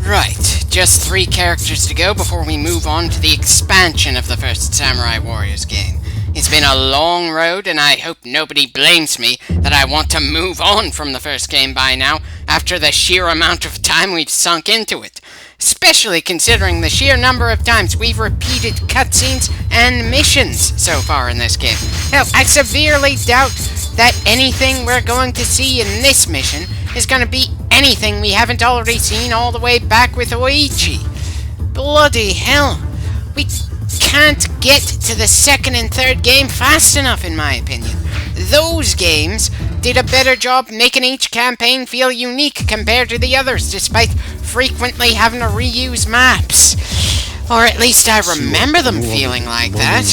Right, just 3 characters to go before we move on to the expansion of the first Samurai Warriors game. It's been a long road, and I hope nobody blames me that I want to move on from the first game by now, after the sheer amount of time we've sunk into it. Especially considering the sheer number of times we've repeated cutscenes and missions so far in this game. Hell, I severely doubt that anything we're going to see in this mission is going to be anything we haven't already seen all the way back with Oichi. Bloody hell. We can't get to the second and third game fast enough, in my opinion. Those games did a better job making each campaign feel unique compared to the others, despite frequently having to reuse maps. Or at least I remember them feeling like that.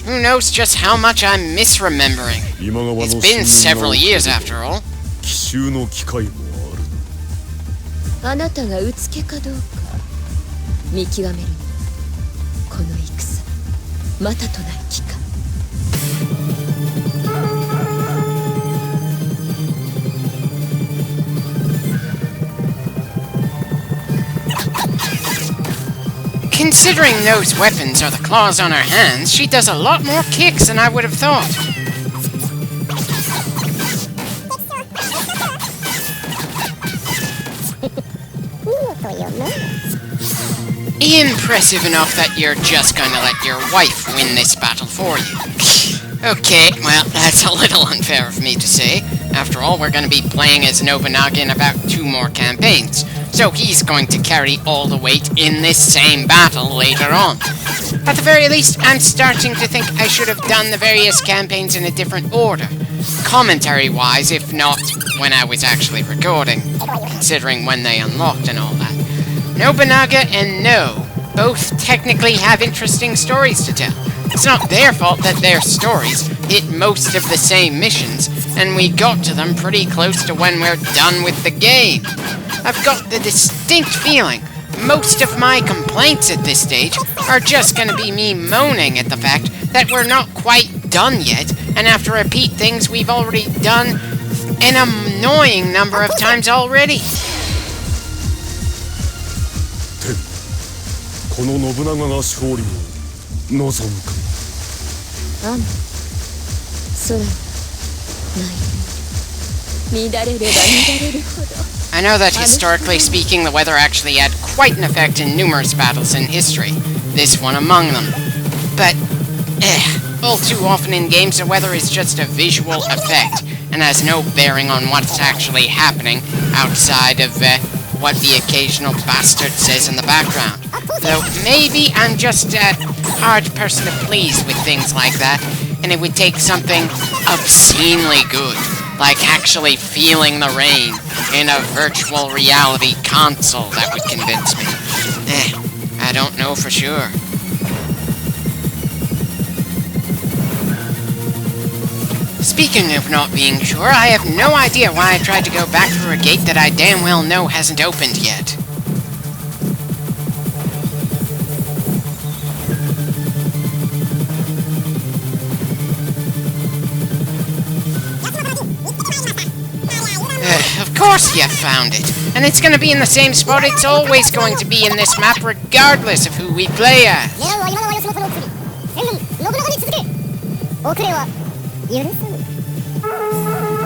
Who knows just how much I'm misremembering. It's been several years after all. あなたがうつけかどうか見極めるの。この戦、またとない気か。Considering those weapons are the claws on her hands, she does a lot more kicks than I would have thought. Impressive enough that you're just gonna let your wife win this battle for you. Okay, well, that's a little unfair of me to say. After all, we're gonna be playing as Nobunaga in about 2 more campaigns, so he's going to carry all the weight in this same battle later on. At the very least, I'm starting to think I should have done the various campaigns in a different order. Commentary-wise, if not when I was actually recording, considering when they unlocked and all that. Nobunaga and No both technically have interesting stories to tell. It's not their fault that their stories hit most of the same missions, and we got to them pretty close to when we're done with the game. I've got the distinct feeling most of my complaints at this stage are just gonna be me moaning at the fact that we're not quite done yet, and have to repeat things we've already done an annoying number of times already. この信長が勝利を望むか。あん、空がない。乱れれば乱れるほど。I know that historically speaking, the weather actually had quite an effect in numerous battles in history, this one among them. But, all too often in games the weather is just a visual effect, and has no bearing on what's actually happening outside of what the occasional bastard says in the background. Though maybe I'm just a hard person to please with things like that, and it would take something obscenely good, like actually feeling the rain in a virtual reality console that would convince me. I don't know for sure. Speaking of not being sure, I have no idea why I tried to go back through a gate that I damn well know hasn't opened yet. Of course you found it! And it's gonna be in the same spot it's always going to be in this map regardless of who we play as.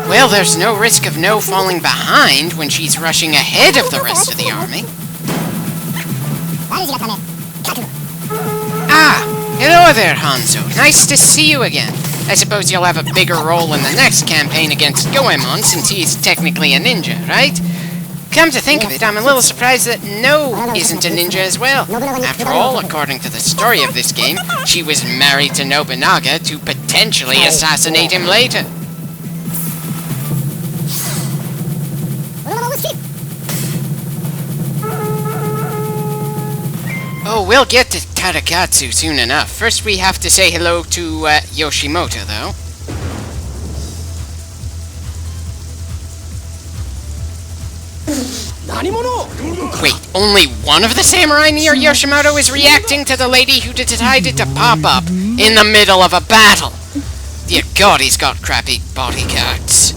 Well, there's no risk of No falling behind when she's rushing ahead of the rest of the army. Ah! Hello there, Hanzo. Nice to see you again. I suppose you'll have a bigger role in the next campaign against Goemon, since he's technically a ninja, right? Come to think of it, I'm a little surprised that No isn't a ninja as well. After all, according to the story of this game, she was married to Nobunaga to potentially assassinate him later. Oh, we'll get to Tadakatsu soon enough. First we have to say hello to Yoshimoto, though. Wait, only one of the samurai near Yoshimoto is reacting to the lady who decided to pop up in the middle of a battle. Dear God, he's got crappy bodyguards.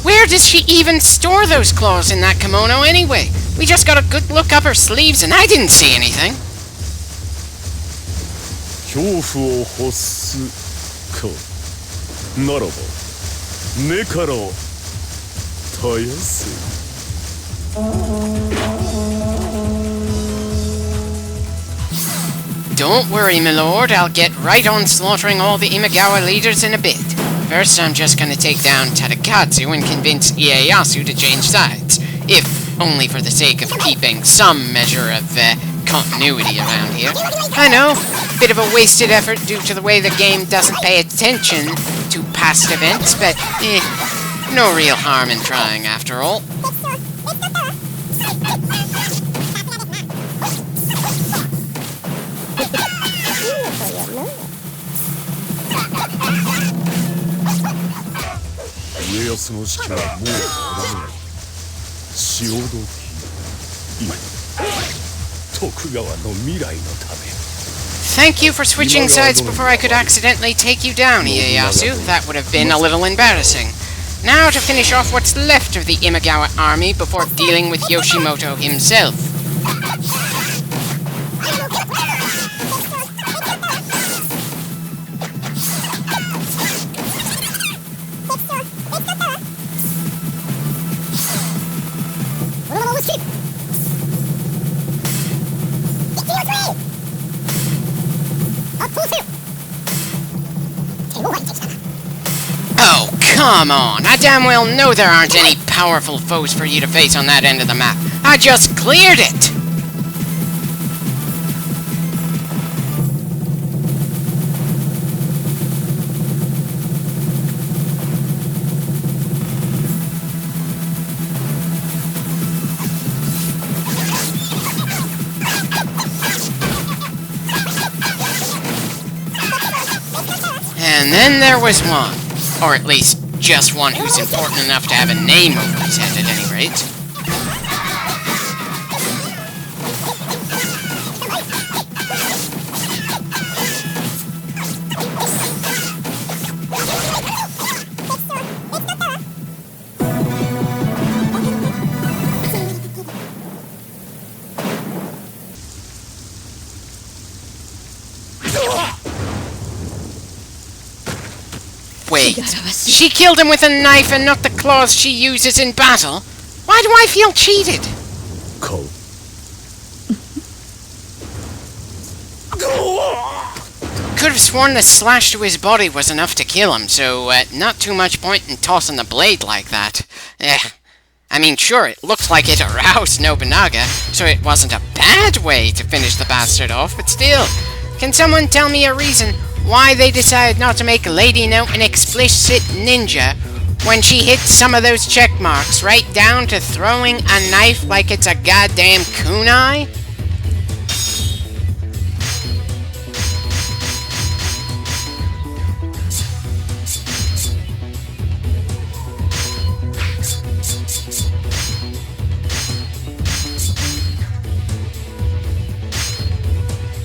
Where Where does she even store those claws in that kimono anyway? We just got a good look up her sleeves and I didn't see anything. 恐怖を欲すかならば目から絶やせ Don't worry, my lord. I'll get right on slaughtering all the Imagawa leaders in a bit. First, I'm just gonna take down Tadakatsu and convince Ieyasu to change sides. If only for the sake of keeping some measure of continuity around here. I know, bit of a wasted effort due to the way the game doesn't pay attention to past events, but no real harm in trying after all. Thank you for switching sides before I could accidentally take you down, Ieyasu. That would have been a little embarrassing. Now to finish off what's left of the Imagawa army before dealing with Yoshimoto himself. Oh, come on! I damn well know there aren't any powerful foes for you to face on that end of the map. I just cleared it! And then there was one. Or at least, just one who's important enough to have a name over his head at any rate. Wait, she killed him with a knife and not the claws she uses in battle? Why do I feel cheated? Cool. Could have sworn the slash to his body was enough to kill him, so not too much point in tossing the blade like that. I mean, sure, it looked like it aroused Nobunaga, so it wasn't a bad way to finish the bastard off, but still, can someone tell me a reason why they decided not to make Lady Note an explicit ninja when she hit some of those check marks right down to throwing a knife like it's a goddamn kunai?